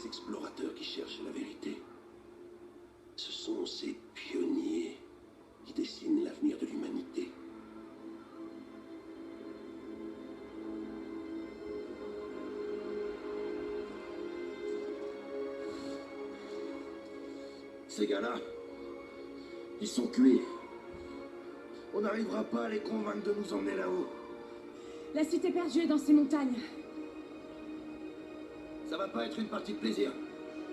les explorateurs qui cherchent la vérité. Ce sont ces pionniers qui dessinent l'avenir de l'humanité. Ces gars-là, ils sont cuits. On n'arrivera pas à les convaincre de nous emmener là-haut. La cité perdue est dans ces montagnes. Ça va pas être une partie de plaisir.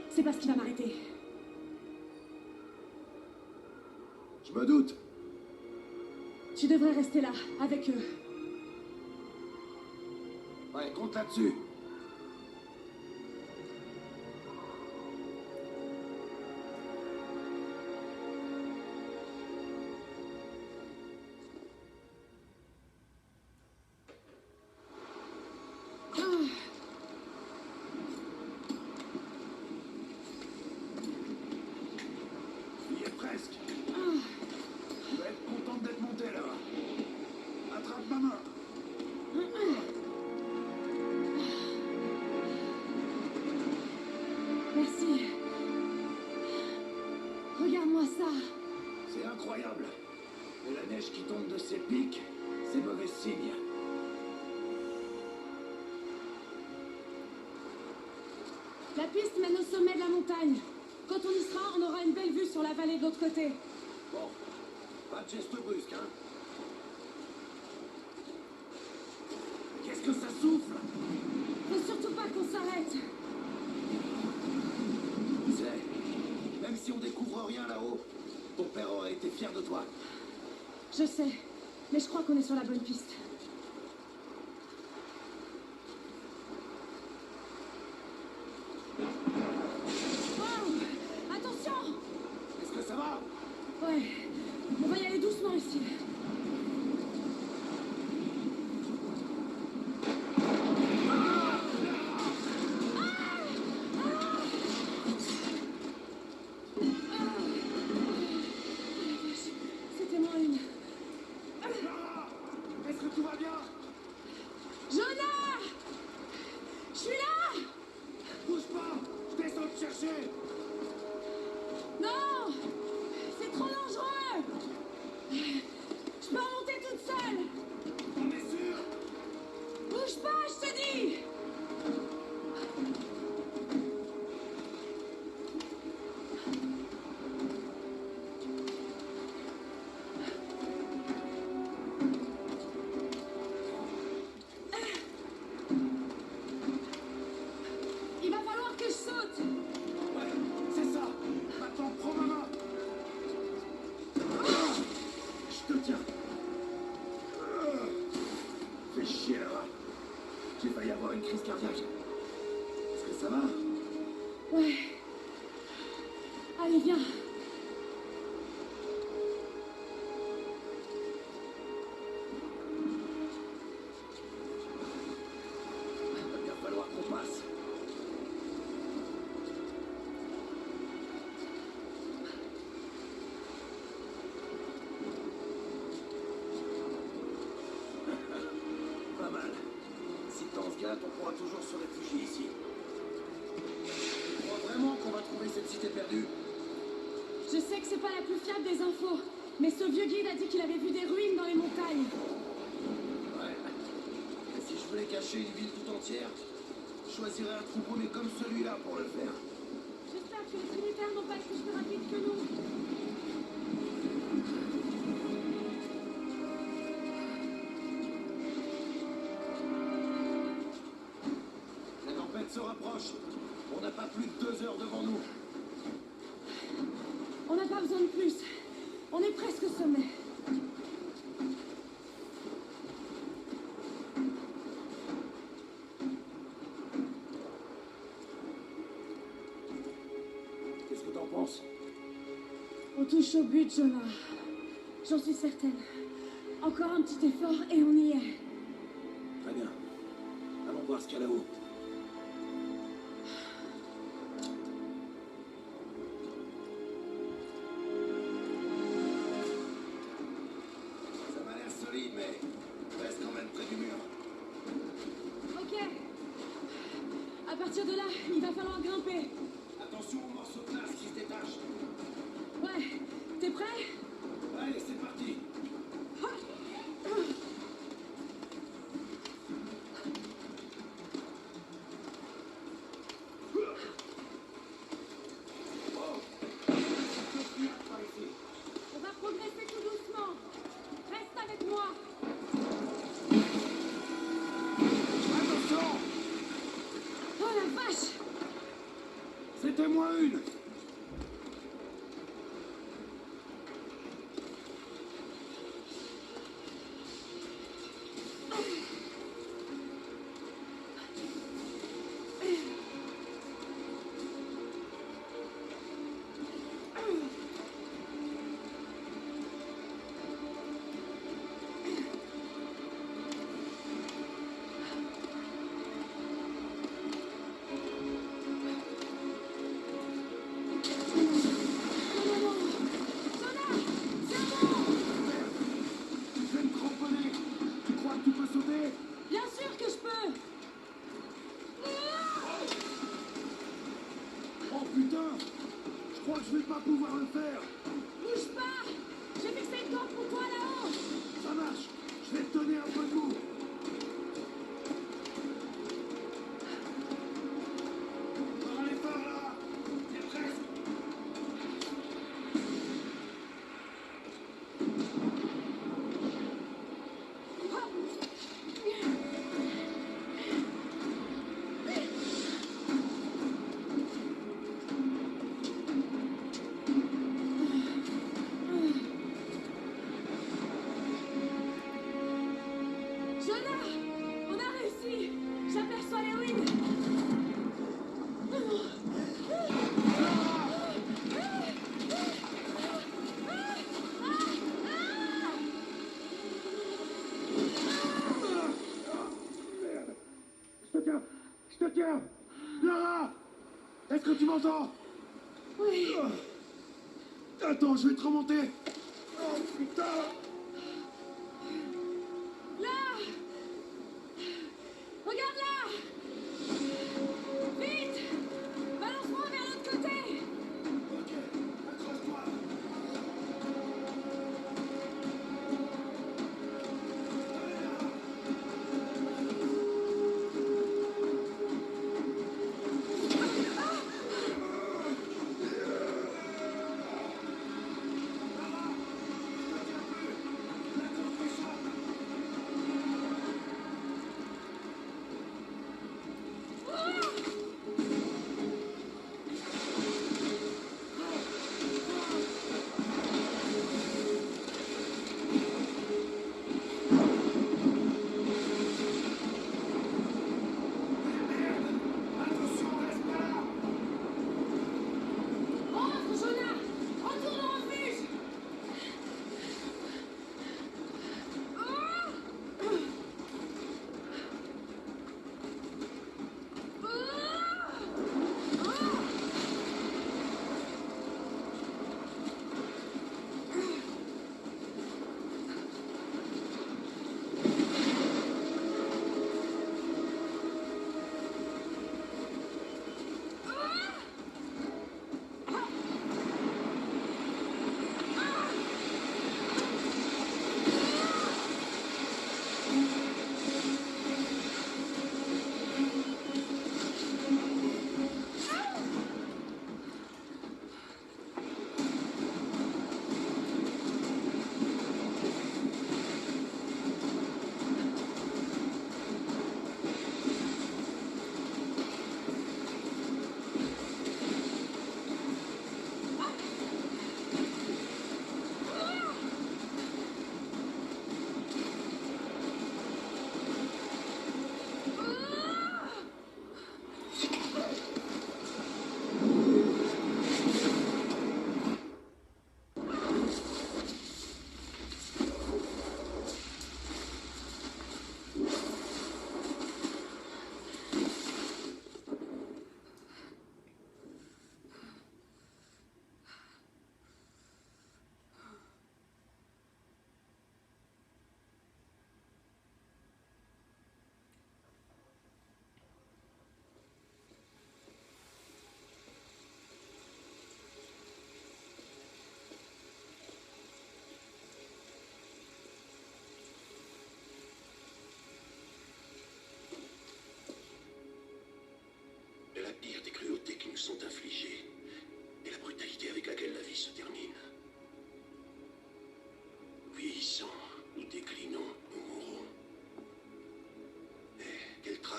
C'est pas ce qui va m'arrêter. Je me doute. Tu devrais rester là, avec eux. Ouais, compte là-dessus. Il y est presque. Tu vas être contente d'être montée là. Attrape ma main. Merci. Regarde-moi ça. C'est incroyable. Et la neige qui tombe de ces pics, c'est mauvais signe. La piste mène au sommet de la montagne. Quand on y sera, on aura une belle vue sur la vallée de l'autre côté. Bon, pas de geste brusque, hein. Qu'est-ce que ça souffle? Faut surtout pas qu'on s'arrête. Tu sais, même si on découvre rien là-haut, ton père aurait été fier de toi. Je sais, mais je crois qu'on est sur la bonne piste. Wow! Attention! Est-ce que ça va? Ouais, on va y aller doucement ici. C'était moins une. Est-ce que tout va bien? Jonah! Je suis là! Bouge pas! Je descends te chercher! Non! C'est trop dangereux! Je peux remonter toute seule! On est sûr? Bouge pas, je te dis! Il va falloir que je saute! Ouais, c'est ça! Maintenant, prends ma main! Je te tiens! Fais chier là-bas! J'ai failli avoir une crise cardiaque. Est-ce que ça va? Ouais. Allez, viens. Va bien falloir qu'on passe. Pas mal. Si le temps se gâte, on pourra toujours se réfugier ici. Tu crois vraiment qu'on va trouver cette cité perdue? Je sais que c'est pas la plus fiable des infos, mais ce vieux guide a dit qu'il avait vu des ruines dans les montagnes. Ouais. Et si je voulais cacher une ville tout entière, je choisirais un trou paumé comme celui-là pour le faire. J'espère que les militaires n'ont pas été plus rapides que nous. La tempête se rapproche. On n'a pas plus de 2 heures devant nous. On n'a pas besoin de plus. On est presque au sommet. Qu'est-ce que t'en penses? On touche au but, Jonah. J'en suis certaine. Encore un petit effort et on y est. Très bien. Allons voir ce qu'il y a là-haut. Ça m'a l'air solide, mais reste quand même près du mur. Ok. À partir de là, il va falloir grimper. Attention aux morceaux de glace qui se détachent. Ouais, t'es prêt? Allez, c'est parti. On va progresser tout doucement. Reste avec moi. Attention! Oh la vache! C'était moins une. Je vais me cramponner. Tu crois que tu peux sauter? Bien sûr que je peux! Oh putain! Je crois que je vais pas pouvoir le faire. Bouge pas! J'ai fixé une corde pour toi là-haut! Ça marche. Je vais te donner un peu de mou. Encore un effort là. C'est presque. Jonah! On a réussi! J'aperçois les ruines! Merde. Je te tiens. Je te tiens. Lara! Est-ce que tu m'entends? Oui! Attends, je vais te remonter. Oh putain! Là! Regarde là! Vite! Balance-moi vers l'autre côté! Ok, accroche-toi.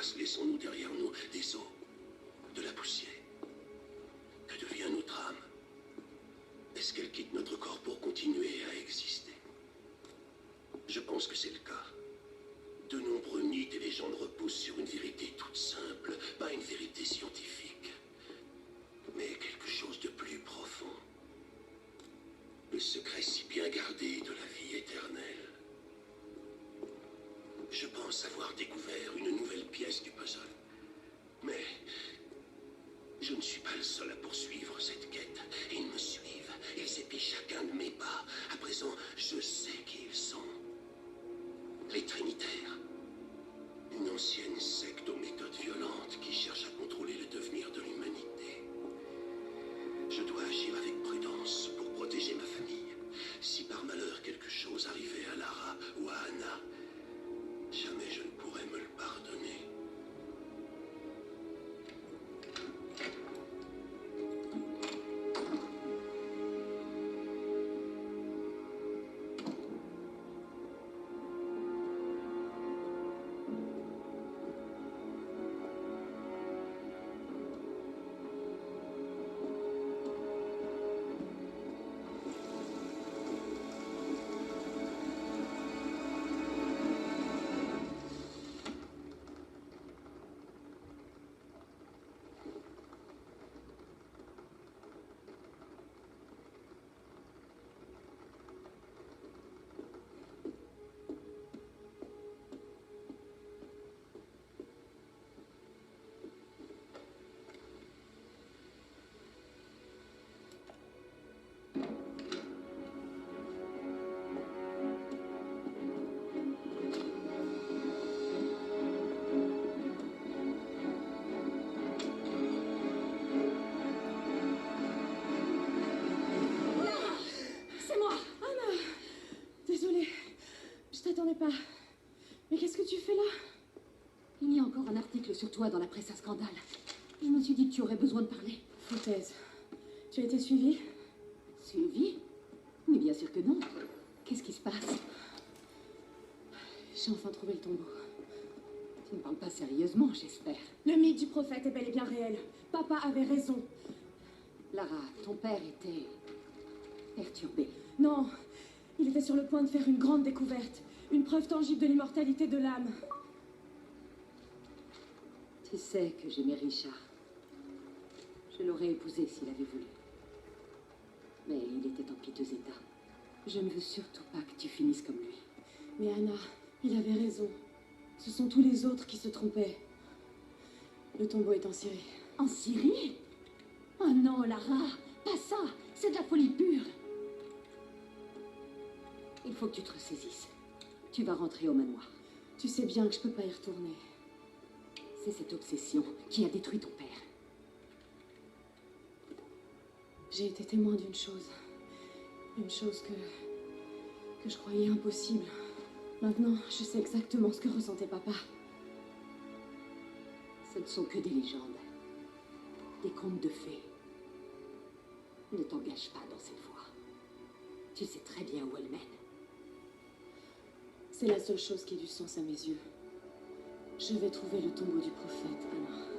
l'espace, laissons-nous derrière nous des os, de la poussière. Que devient notre âme? Est-ce qu'elle quitte notre corps pour continuer à exister? Je pense que c'est le cas. De nombreux mythes et légendes reposent sur une vérité toute simple, pas une vérité scientifique, mais quelque chose de plus profond. Le secret si bien gardé de la vie éternelle. Je pense avoir découvert une nouvelle pièce du puzzle. Mais je ne suis pas le seul à poursuivre cette quête. Ils me suivent, ils épient chacun de mes pas. À présent, je sais qui ils sont. Les Trinitaires. Une ancienne secte aux méthodes violentes qui cherche à contrôler le devenir de l'humanité. Je dois agir avec prudence pour protéger ma famille. Si par malheur quelque chose arrivait à Lara ou à Anna, jamais je ne pourrais me le pardonner. Pas. Mais qu'est-ce que tu fais là? Il y a encore un article sur toi dans la presse à scandale. Je me suis dit que tu aurais besoin de parler. Foutaise. Tu as été suivie? Suivie? Mais bien sûr que non. Qu'est-ce qui se passe? J'ai enfin trouvé le tombeau. Tu ne parles pas sérieusement, j'espère. Le mythe du prophète est bel et bien réel. Papa avait raison. Lara, ton père était perturbé. Non, il était sur le point de faire une grande découverte. Une preuve tangible de l'immortalité de l'âme. Tu sais que j'aimais Richard. Je l'aurais épousé s'il avait voulu. Mais il était en piteux état. Je ne veux surtout pas que tu finisses comme lui. Mais Anna, il avait raison. Ce sont tous les autres qui se trompaient. Le tombeau est en Syrie. En Syrie? Oh non, Lara, pas ça. C'est de la folie pure. Il faut que tu te ressaisisses. Tu vas rentrer au manoir. Tu sais bien que je peux pas y retourner. C'est cette obsession qui a détruit ton père. J'ai été témoin d'une chose. Une chose que je croyais impossible. Maintenant, je sais exactement ce que ressentait papa. Ce ne sont que des légendes. Des contes de fées. Ne t'engage pas dans cette voie. Tu sais très bien où elle mène. C'est la seule chose qui ait du sens à mes yeux. Je vais trouver le tombeau du prophète, Anna.